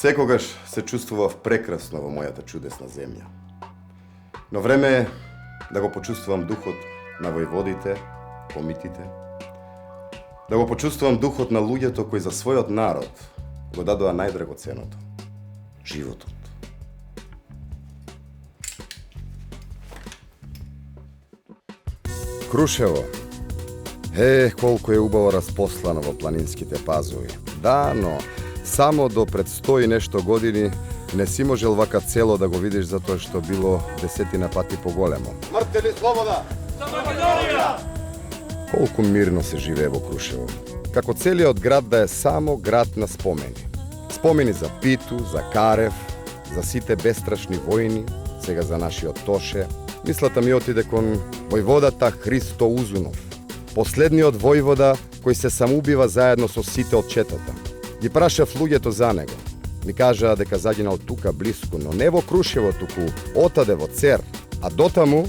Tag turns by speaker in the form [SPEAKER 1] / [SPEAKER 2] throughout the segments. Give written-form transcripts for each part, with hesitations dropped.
[SPEAKER 1] Секогаш се чувствував прекрасно во мојата чудесна земја. Но време е да го почувствувам духот на војводите, комитите, да го почувствувам духот на луѓето кои за својот народ го дадоа најдрагоценото – животот. Крушево. Колку е убаво распослано во планинските пазови. Да, но само до пред 100 и нешто години не си можел вака цело да го видиш затоа што било десетина пати поголемо.
[SPEAKER 2] Мртели слобода! За Македонија!
[SPEAKER 1] Колку мирно се живее во Крушево. Како целиот град да е само град на спомени. Спомени за Питу, за Карев, за сите бестрашни војни, сега за нашиот Тоше. Мислата ми отиде кон војводата Христо Узунов, последниот војвода кој се самоубива заедно со сите од четата. Ги прашав луѓето за него. Ми кажаа дека загинал тука блиску, но не во Крушево, туку отаде во Цер, а дотаму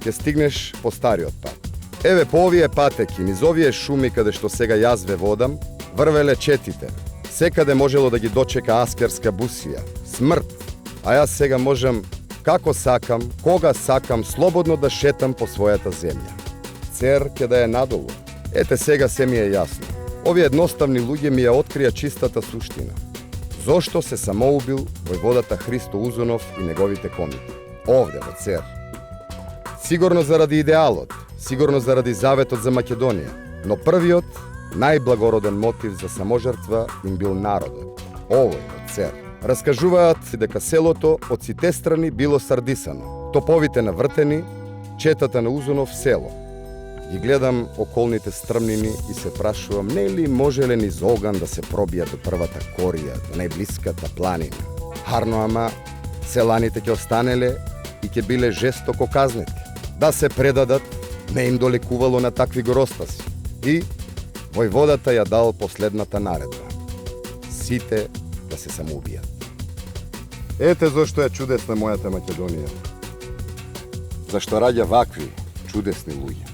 [SPEAKER 1] ќе стигнеш по стариот пат. Еве по овие патеки, низ овие шуми каде што сега јас ве водам, врвеле четите. Секаде можело да ги дочека аскерска бусија, смрт, а јас сега можам како сакам, кога сакам, слободно да шетам по својата земја. Цер ќе да е надолу. Ете сега се ми е јасно. Овие едноставни луѓе ми ја открија чистата суштина. Зошто се самоубил војводата Христо Узунов и неговите комити? Овде во Цер. Сигурно заради идеалот, сигурно заради заветот за Македонија, но првиот, најблагороден мотив за саможртва им бил народот. Овој во Цер. Раскажуваат дека селото од сите страни било сардисано, топовите навртени, четата на Узунов село. Ги гледам околните стрмнини и се прашувам нели можеле низ оган да се пробијат до првата корија, до најблиската планина. Харно ама, селаните ќе останеле и ќе биле жестоко казнети. Да се предадат, не им долекувало на такви горостаси. И војводата ја дал последната наредба. Сите да се самоубијат. Ете зашто е чудесна мојата Македонија. Зашто раѓа вакви чудесни луѓе.